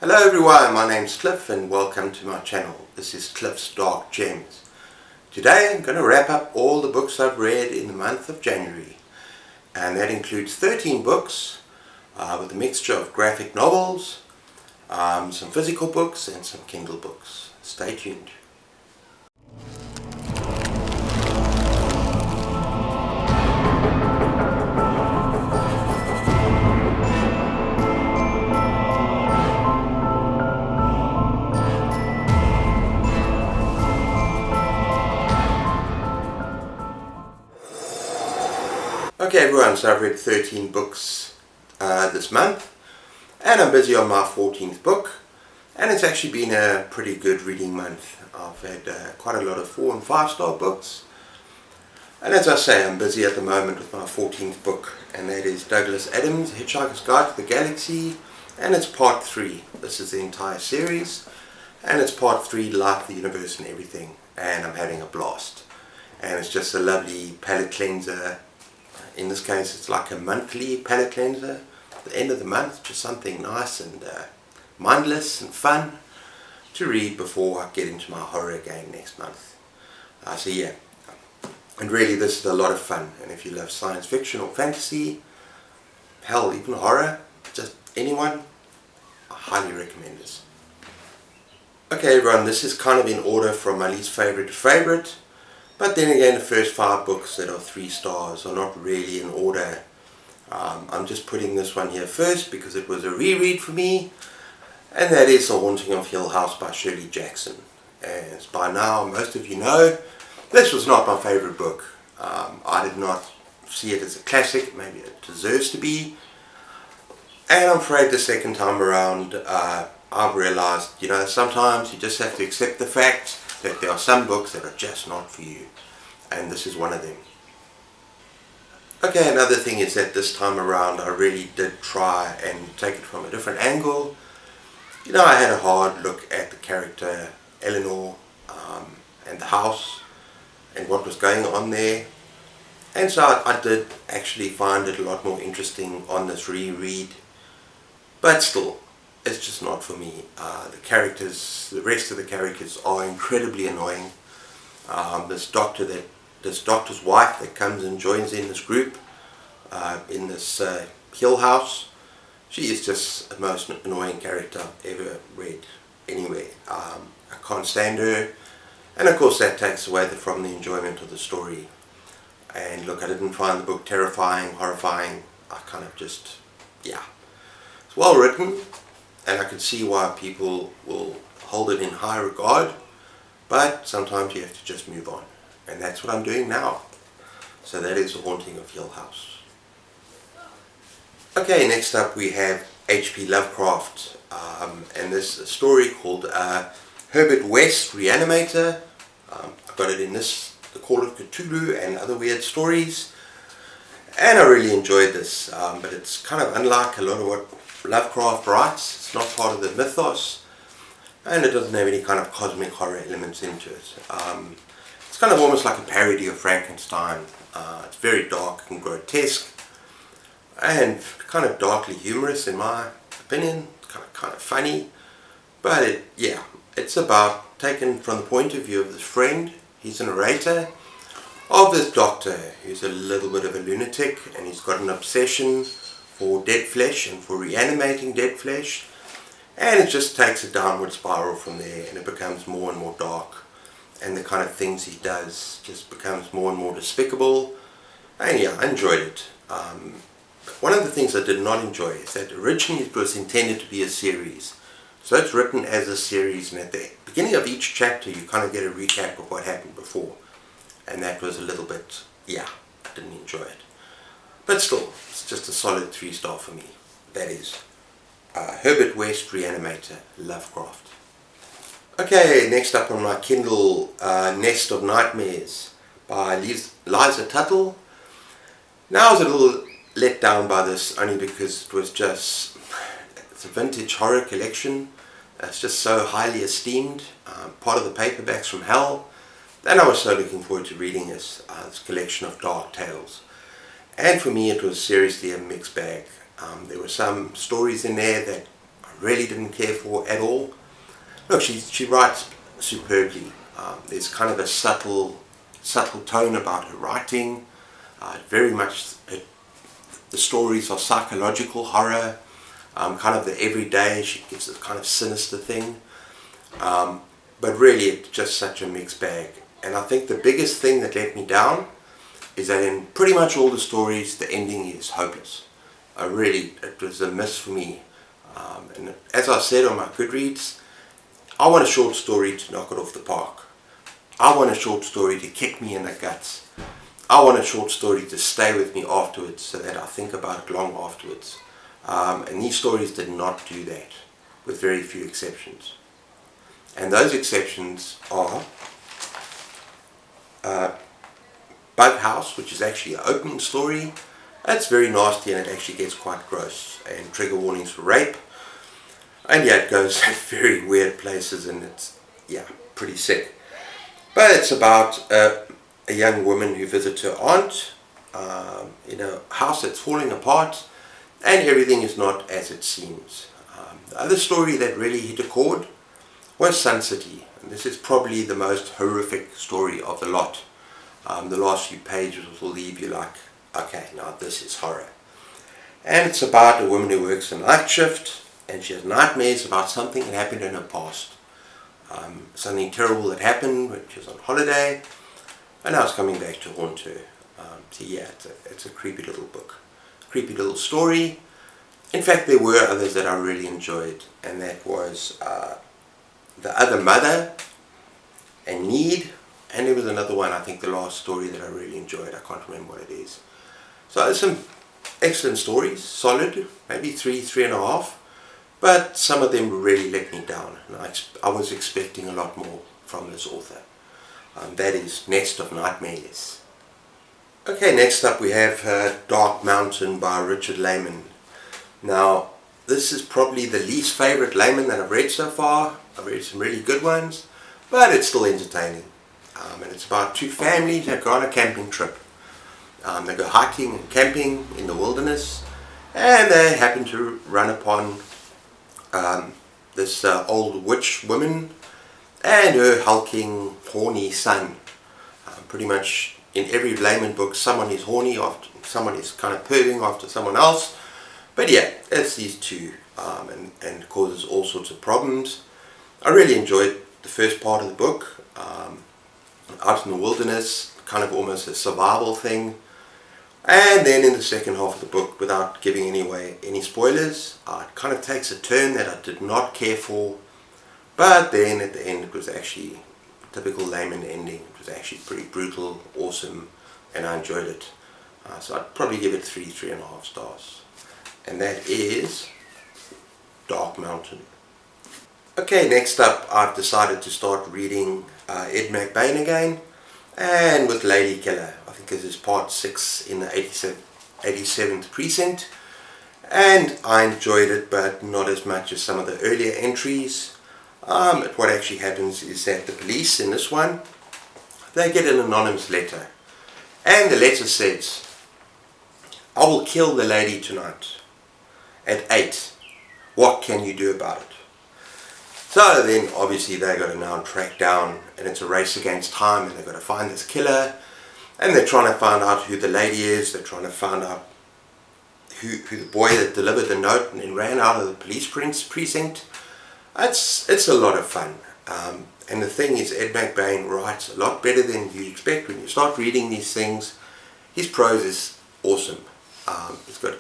Hello everyone, my name's Cliff and welcome to my channel. This is Cliff's Dark Gems. Today I'm going to wrap up all the books I've read in the month of January, and that includes 13 books with a mixture of graphic novels, some physical books and some Kindle books. Stay tuned. Okay everyone, so I've read 13 books this month, and I'm busy on my 14th book, and it's actually been a pretty good reading month. I've had quite a lot of 4 and 5 star books, and as I say, I'm busy at the moment with my 14th book, and that is Douglas Adams' Hitchhiker's Guide to the Galaxy, and it's part 3. This is the entire series, and it's part 3, Life, the Universe and Everything, and I'm having a blast. And it's just a lovely palate cleanser. In this case it's like a monthly palate cleanser at the end of the month, just something nice and mindless and fun to read before I get into my horror again next month. So yeah, and really this is a lot of fun, and if you love science fiction or fantasy, hell, even horror, just anyone, I highly recommend this. Okay everyone, this is kind of in order from my least favourite to favourite. But then again, the first 5 books that are 3 stars are not really in order. I'm just putting this one here first because it was a reread for me, and that is The Haunting of Hill House by Shirley Jackson. As by now most of you know, this was not my favourite book. I did not see it as a classic, maybe it deserves to be, and I'm afraid the second time around I've realised, you know, sometimes you just have to accept the fact that there are some books that are just not for you, and this is one of them. Okay, another thing is that this time around I really did try and take it from a different angle. You know, I had a hard look at the character Eleanor and the house and what was going on there, and so I did actually find it a lot more interesting on this reread, but still, it's just not for me. The characters, the rest of the characters are incredibly annoying. This doctor's wife that comes and joins in this group in this Hill House, she is just the most annoying character I've ever read anywhere. I can't stand her, and of course that takes away from the enjoyment of the story. And look, I didn't find the book terrifying, horrifying. I kind of just, yeah, it's well written, and I can see why people will hold it in high regard, but sometimes you have to just move on, and that's what I'm doing now. So that is The Haunting of Hill House. Okay, next up we have H.P. Lovecraft, and this a story called Herbert West, Reanimator. I got it in this, The Call of Cthulhu and Other Weird Stories, and I really enjoyed this, but it's kind of unlike a lot of what Lovecraft writes. It's not part of the mythos, and it doesn't have any kind of cosmic horror elements into it. It's kind of almost like a parody of Frankenstein. It's very dark and grotesque, and kind of darkly humorous in my opinion. Kind of funny, but it's about, taken from the point of view of this friend. He's a narrator of this doctor who's a little bit of a lunatic, and he's got an obsession for dead flesh and for reanimating dead flesh, and it just takes a downward spiral from there, and it becomes more and more dark, and the kind of things he does just becomes more and more despicable. And yeah, I enjoyed it. One of the things I did not enjoy is that originally it was intended to be a series, so it's written as a series, and at the beginning of each chapter you kind of get a recap of what happened before, and that was a little bit, yeah, I didn't enjoy it. But still, it's just a solid 3 star for me. That is Herbert West, Reanimator, Lovecraft. Okay, next up on my Kindle, Nest of Nightmares by Liza Tuttle. Now I was a little let down by this, only because it was just, it's a vintage horror collection. It's just so highly esteemed, part of the paperbacks from hell, and I was so looking forward to reading this collection of dark tales. And for me it was seriously a mixed bag. There were some stories in there that I really didn't care for at all. Look, she writes superbly. There's kind of a subtle tone about her writing. Very much the stories are psychological horror, kind of the everyday. She gives this kind of sinister thing. But really, it's just such a mixed bag. And I think the biggest thing that let me down is that in pretty much all the stories, the ending is hopeless. It was a miss for me. And as I said on my Goodreads, I want a short story to knock it off the park. I want a short story to kick me in the guts. I want a short story to stay with me afterwards so that I think about it long afterwards. And these stories did not do that, with very few exceptions. And those exceptions are Bug House, which is actually an opening story. It's very nasty and it actually gets quite gross, and trigger warnings for rape. And yeah, it goes very weird places, and it's, yeah, pretty sick. But it's about a young woman who visits her aunt in a house that's falling apart, and everything is not as it seems. The other story that really hit a chord was Sun City, and this is probably the most horrific story of the lot. The last few pages will leave you like, okay, now this is horror. And it's about a woman who works a night shift, and she has nightmares about something that happened in her past. Something terrible that happened when she was on holiday, and now it's coming back to haunt her. So yeah, it's a creepy little book. Creepy little story. In fact, there were others that I really enjoyed, and that was The Other Mother and Need, and there was another one, I think the last story that I really enjoyed. I can't remember what it is. So there's some excellent stories, solid, maybe 3.5, but some of them really let me down, and I was expecting a lot more from this author. That is Nest of Nightmares. Okay, next up we have Dark Mountain by Richard Lehman. Now, this is probably the least favourite Lehman that I've read so far. I've read some really good ones, but it's still entertaining. And it's about two families that go on a camping trip. They go hiking and camping in the wilderness, and they happen to run upon this old witch woman and her hulking, horny son. Pretty much in every Lehman book, someone is horny, someone is kind of perving after someone else. But yeah, it's these two, and causes all sorts of problems. I really enjoyed the first part of the book, out in the wilderness, kind of almost a survival thing. And then in the second half of the book, without giving away any spoilers, it kind of takes a turn that I did not care for. But then at the end, it was actually a typical Lehman ending. It was actually pretty brutal, awesome, and I enjoyed it. So I'd probably give it 3.5 stars. And that is Dark Mountain. Okay, next up, I've decided to start reading Ed McBain again, and with Lady Killer. I think this is part 6 in the 87th precinct, and I enjoyed it, but not as much as some of the earlier entries. What actually happens is that the police in this one, they get an anonymous letter, and the letter says, "I will kill the lady tonight at 8. What can you do about it?" So then obviously they've got to now track down, and it's a race against time, and they've got to find this killer, and they're trying to find out who the lady is. They're trying to find out who the boy that delivered the note and then ran out of the police precinct. It's a lot of fun. And the thing is, Ed McBain writes a lot better than you expect when you start reading these things. His prose is awesome. He's got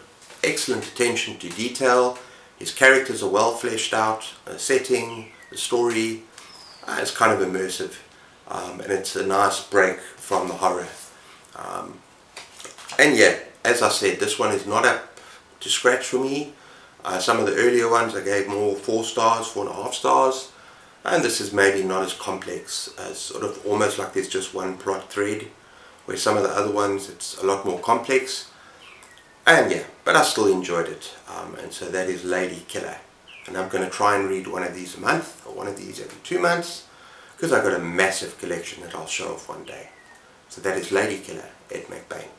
excellent attention to detail. His characters are well fleshed out. The setting, the story, is kind of immersive. And it's a nice break from the horror. And yeah, as I said, this one is not up to scratch for me. Some of the earlier ones I gave more 4 stars, 4.5 stars. And this is maybe not as complex, as sort of almost like there's just one plot thread, where some of the other ones it's a lot more complex. And yeah, but I still enjoyed it. And so that is Lady Killer. And I'm going to try and read one of these a month, or one of these every 2 months, because I've got a massive collection that I'll show off one day. So that is Lady Killer, Ed McBain.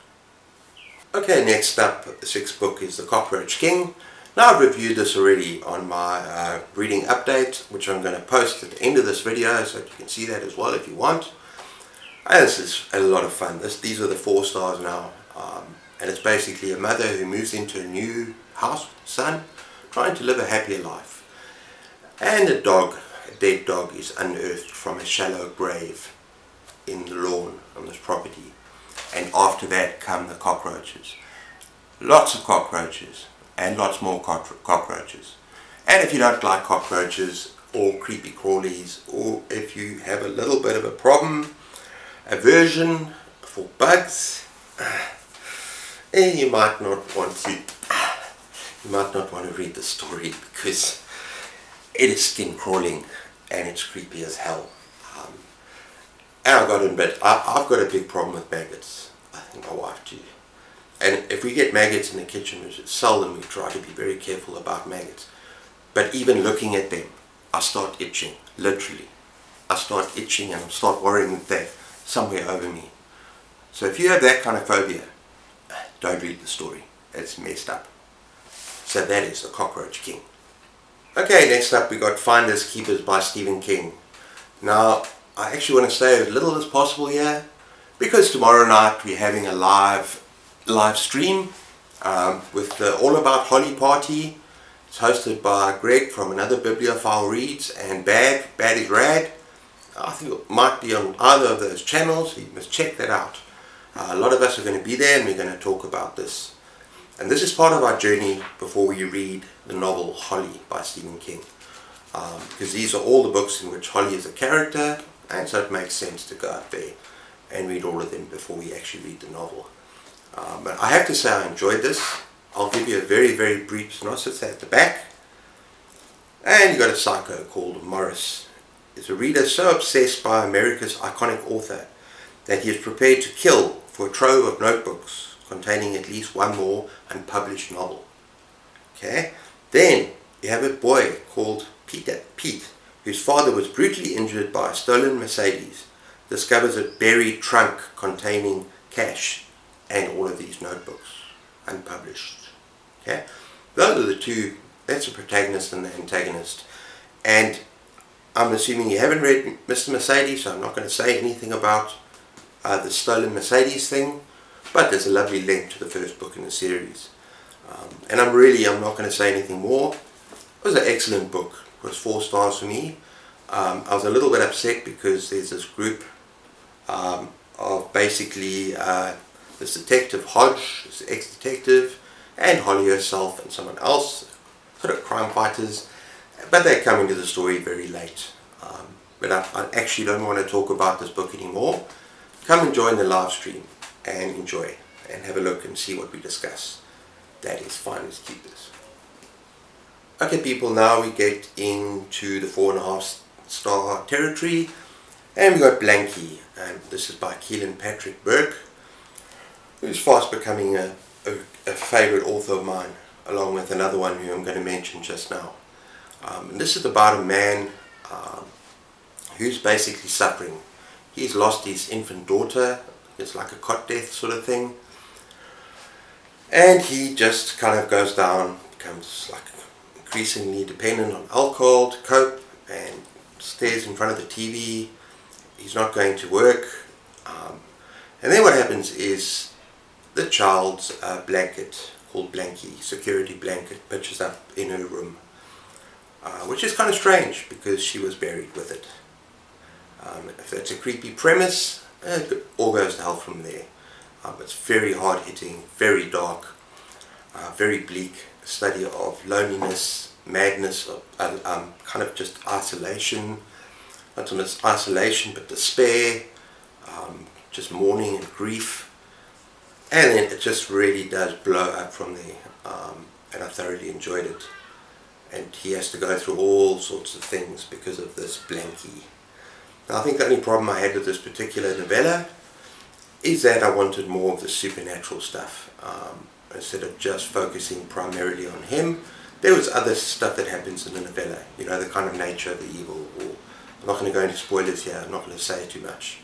Okay, next up, the 6th book is The Cockroach King. Now I've reviewed this already on my reading update, which I'm going to post at the end of this video so that you can see that as well if you want. And this is a lot of fun. These are the 4 stars now, and it's basically a mother who moves into a new house with a son, trying to live a happier life. And a dead dog is unearthed from a shallow grave in the lawn on this property. And after that come the cockroaches. Lots of cockroaches. And lots more cockroaches. And if you don't like cockroaches or creepy crawlies, or if you have a little bit of a problem, aversion for bugs, you might not want to read the story, because it is skin crawling and it's creepy as hell. And I've got to admit, I've got a big problem with maggots. I think my wife too. And if we get maggots in the kitchen, which is seldom, we try to be very careful about maggots. But even looking at them, I start itching, literally. I start itching and I start worrying that they're somewhere over me. So if you have that kind of phobia, don't read the story. It's messed up. So that is the Cockroach King. Okay, next up we got Finders Keepers by Stephen King. Now, I actually want to say as little as possible here, because tomorrow night we're having a live stream with the All About Holly party. It's hosted by Greg from Another Bibliophile Reads and Bad is Rad. I think it might be on either of those channels. You must check that out. A lot of us are going to be there and we're going to talk about this. And this is part of our journey before we read the novel Holly by Stephen King. Because these are all the books in which Holly is a character, and so it makes sense to go out there and read all of them before we actually read the novel. But I have to say I enjoyed this. I'll give you a very, very brief synopsis at the back. And you've got a psycho called Morris. He's a reader so obsessed by America's iconic author that he is prepared to kill for a trove of notebooks containing at least one more unpublished novel. Okay? Then you have a boy called Pete, whose father was brutally injured by a stolen Mercedes, discovers a buried trunk containing cash and all of these notebooks, unpublished. Okay? Those are the two, that's the protagonist and the antagonist. And I'm assuming you haven't read Mr. Mercedes, so I'm not going to say anything about the stolen Mercedes thing, but there's a lovely link to the first book in the series. And I'm not going to say anything more. It was an excellent book. It was 4 stars for me. I was a little bit upset because there's this group of basically this detective Hodge, this ex-detective, and Holly herself and someone else, sort of crime fighters, but they come into the story very late. But I actually don't want to talk about this book anymore. Come and join the live stream and enjoy and have a look and see what we discuss. That is Finders Keepers. Okay people, now we get into the 4.5 star territory, and we got Blankie, and this is by Keelan Patrick Burke, who's fast becoming a favourite author of mine, along with another one who I'm going to mention just now. And this is about a man who's basically suffering. He's lost his infant daughter. It's like a cot death sort of thing. And he just kind of goes down, becomes like increasingly dependent on alcohol to cope, and stares in front of the TV. He's not going to work. And then what happens is the child's blanket, called Blankie, security blanket, pitches up in her room. Which is kind of strange because she was buried with it. If that's a creepy premise, it all goes to hell from there. It's very hard hitting, very dark, very bleak, a study of loneliness, madness, kind of just isolation, not so much isolation but despair, just mourning and grief, and then it just really does blow up from there, and I thoroughly enjoyed it. And he has to go through all sorts of things because of this Blankie. Now I think the only problem I had with this particular novella is that I wanted more of the supernatural stuff. Instead of just focusing primarily on him, there was other stuff that happens in the novella, you know, the kind of nature of the evil. I'm not going to go into spoilers here, I'm not going to say too much.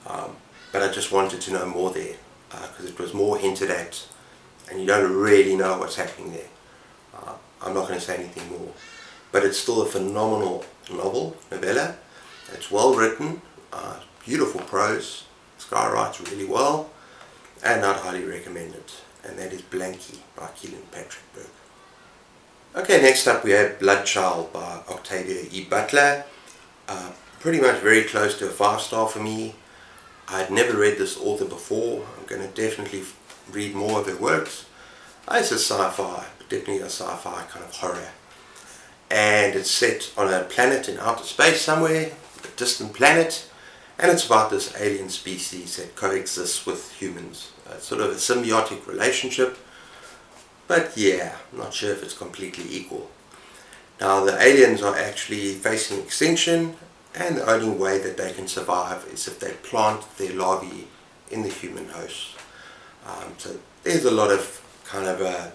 But I just wanted to know more there, because it was more hinted at, and you don't really know what's happening there. I'm not going to say anything more. But it's still a phenomenal novella. It's well written, beautiful prose. This guy writes really well, and I'd highly recommend it. And that is Blankie by Keelan Patrick Burke. Okay, next up we have Bloodchild by Octavia E. Butler. Pretty much very close to a 5-star for me. I'd never read this author before. I'm going to definitely read more of her works. It's a sci-fi, definitely a sci-fi kind of horror. And it's set on a planet in outer space somewhere, a distant planet, and it's about this alien species that coexists with humans. It's sort of a symbiotic relationship, but yeah, I'm not sure if it's completely equal. Now the aliens are actually facing extinction, and the only way that they can survive is if they plant their larvae in the human host. So there's a lot of kind of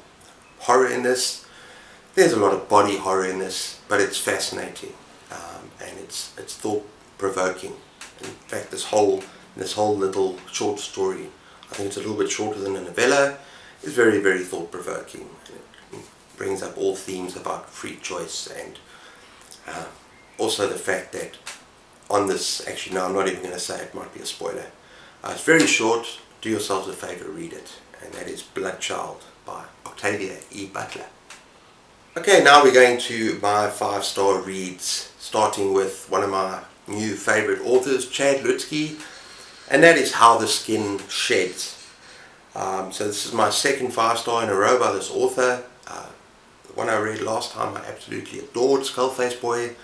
horror in this. There's a lot of body horror in this, but it's fascinating, and it's thought-provoking. In fact, this whole little short story, I think it's a little bit shorter than a novella, is very, very thought-provoking. It brings up all themes about free choice, and also the fact that on this, actually no, I'm not even going to say it, might be a spoiler. It's very short. Do yourselves a favour, read it, and that is Bloodchild by Octavia E. Butler. Okay, now we're going to my 5-star reads, starting with one of my new favourite authors, Chad Lutzke, and that is How the Skin Sheds. So this is my second 5-star in a row by this author. The one I read last time I absolutely adored, Skullface Boy,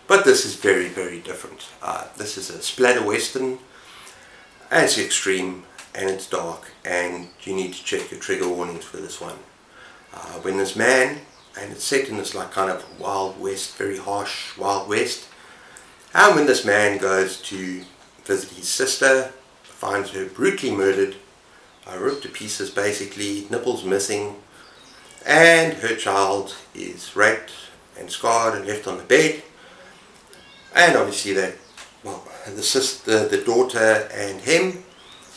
but this is very, very different. This is a splatter western, and it's extreme, and it's dark, and you need to check your trigger warnings for this one. When this man, and it's set in this like kind of Wild West, very harsh Wild West, and when this man goes to visit his sister, finds her brutally murdered, ripped to pieces basically, nipples missing, and her child is raped and scarred and left on the bed, and obviously that, well, the daughter and him,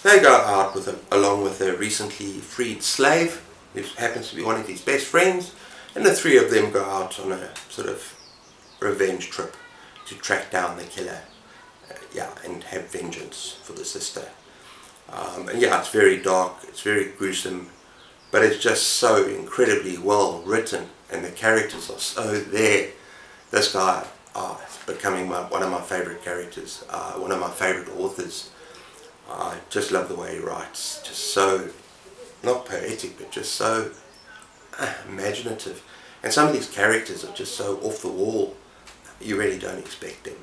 they go out with him, along with a recently freed slave, who happens to be one of his best friends, and the three of them go out on a sort of revenge trip to track down the killer, and have vengeance for the sister. And yeah, it's very dark, it's very gruesome, but it's just so incredibly well written, and the characters are so there. This guy is becoming one of my favourite characters, one of my favourite authors. I just love the way he writes, just so, not poetic, but just so imaginative. And some of these characters are just so off the wall, you really don't expect them.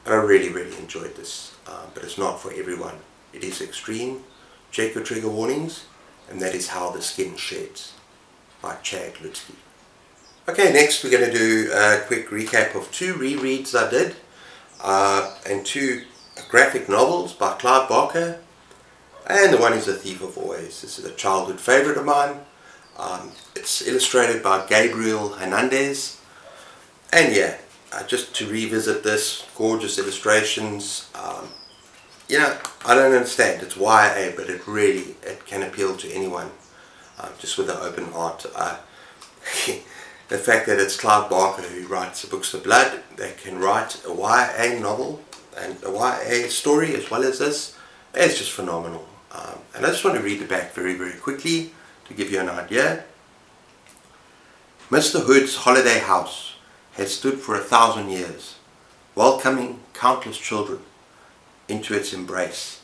But I really, really enjoyed this, but it's not for everyone. It is extreme. Check your trigger warnings, and that is How the Skin Sheds by Chad Lutzke. Okay, next we're going to do a quick recap of 2 rereads I did, and 2 graphic novels by Clive Barker, and the one is A Thief of Always. This is a childhood favourite of mine. It's illustrated by Gabriel Hernandez, and yeah, just to revisit this, gorgeous illustrations. I don't understand, it's YA, but it can appeal to anyone, just with an open heart. The fact that it's Clive Barker who writes the Books of Blood, that can write a YA novel and a YA story as well as this, it's just phenomenal. And I just want to read the back very, very quickly to give you an idea. Mr. Hood's holiday house has stood for 1,000 years, welcoming countless children into its embrace.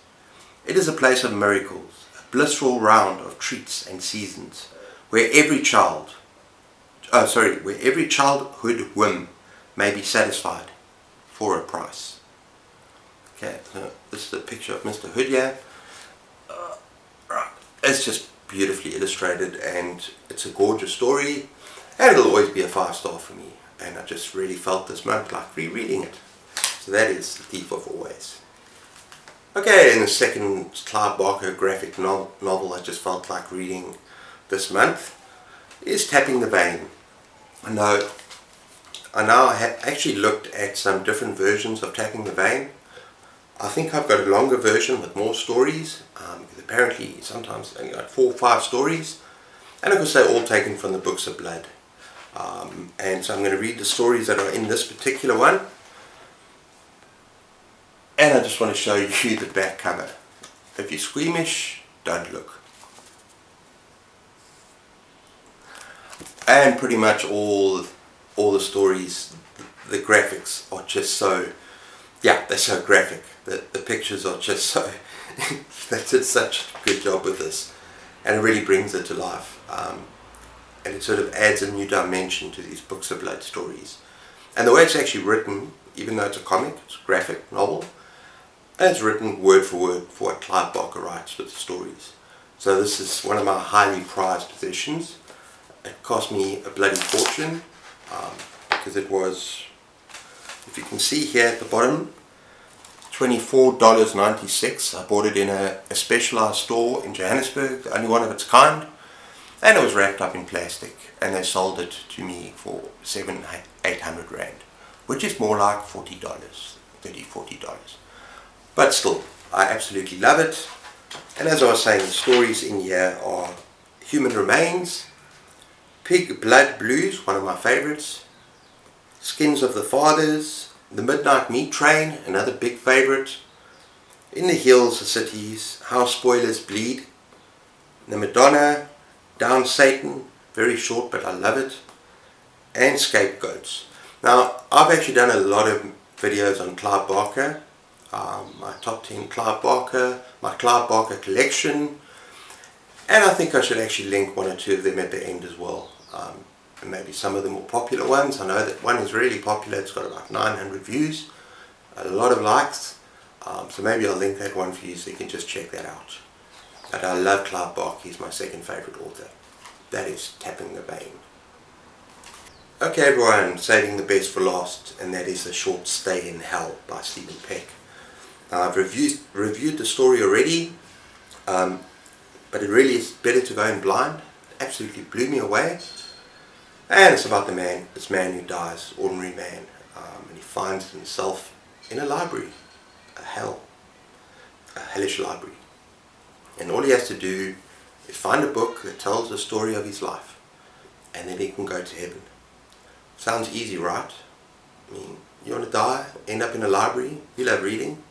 It is a place of miracles, a blissful round of treats and seasons, where every childhood whim may be satisfied for a price. Okay, so this is a picture of Mr. Hood here. Right, it's just beautifully illustrated, and it's a gorgeous story, and it'll always be a 5-star for me. And I just really felt this month like rereading it. So that is The Thief of Always. Okay, and the second Clive Barker graphic novel I just felt like reading this month is Tapping the Vein. I know I have actually looked at some different versions of Tapping the Vein. I think I've got a longer version with more stories, because apparently sometimes only like 4 or 5 stories, and of course they're all taken from the Books of Blood. And so I'm going to read the stories that are in this particular one. And I just want to show you the back cover. If you're squeamish, don't look. And pretty much all the stories, the graphics are just so, yeah, they're so graphic. The pictures are just so, they did such a good job with this. And it really brings it to life. And it sort of adds a new dimension to these Books of Blood stories. And the way it's actually written, even though it's a comic, it's a graphic novel, and it's written word for what Clive Barker writes with the stories. So this is one of my highly prized possessions. It cost me a bloody fortune, because it was, if you can see here at the bottom, $24.96. I bought it in a specialized store in Johannesburg, the only one of its kind, and it was wrapped up in plastic, and they sold it to me for $800 Rand, which is more like $40, $40. But still, I absolutely love it. And as I was saying, the stories in here are Human Remains, Pig Blood Blues, one of my favorites, Skins of the Fathers, The Midnight Meat Train, another big favorite, In the Hills of Cities, How Spoilers Bleed, The Madonna, Down Satan, very short but I love it, and Scapegoats. Now, I've actually done a lot of videos on Clive Barker, my top 10 Clive Barker, my Clive Barker collection, and I think I should actually link one or two of them at the end as well. And maybe some of the more popular ones. I know that one is really popular, it's got about 900 views, a lot of likes, so maybe I'll link that one for you so you can just check that out. But I love Clive Barker, he's my second favourite author. That is tapping the vein. Okay everyone, saving the best for last, and that is A Short Stay in Hell by Stephen Peck. I've reviewed the story already, but it really is better to go in blind. It absolutely blew me away. And it's about this man who dies, ordinary man, and he finds himself in a library, a hellish library. And all he has to do is find a book that tells the story of his life, and then he can go to heaven. Sounds easy, right? I mean, you want to die, end up in a library, you love reading,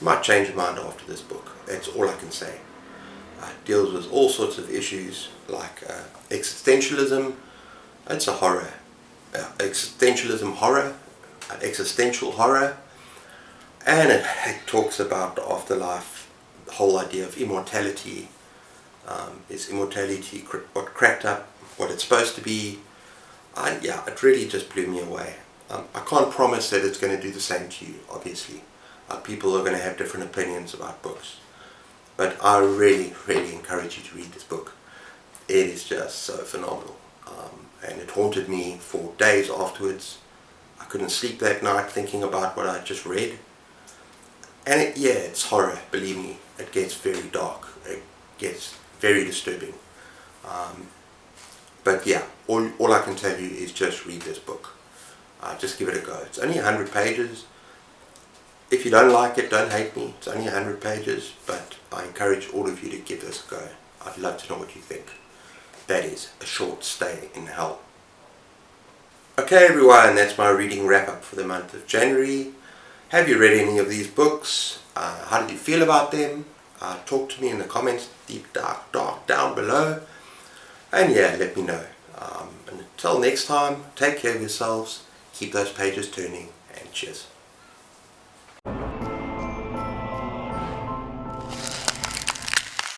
you might change your mind after this book. That's all I can say. It deals with all sorts of issues like existentialism. It's a horror. Existentialism horror, existential horror, and it talks about the afterlife, the whole idea of immortality. Is immortality what cracked up, what it's supposed to be? Yeah, it really just blew me away. I can't promise that it's going to do the same to you, obviously. People are going to have different opinions about books. But I really, really encourage you to read this book. It is just so phenomenal. And it haunted me for days afterwards. I couldn't sleep that night thinking about what I just read. And yeah, it's horror, believe me. It gets very dark. It gets very disturbing. But yeah, all I can tell you is just read this book. Just give it a go. It's only 100 pages. If you don't like it, don't hate me. It's only 100 pages, but I encourage all of you to give this a go. I'd love to know what you think. That is A Short Stay in Hell. Okay everyone, that's my reading wrap up for the month of January. Have you read any of these books? How did you feel about them? Talk to me in the comments deep dark down below. And yeah, let me know. And until next time, take care of yourselves, keep those pages turning, and cheers.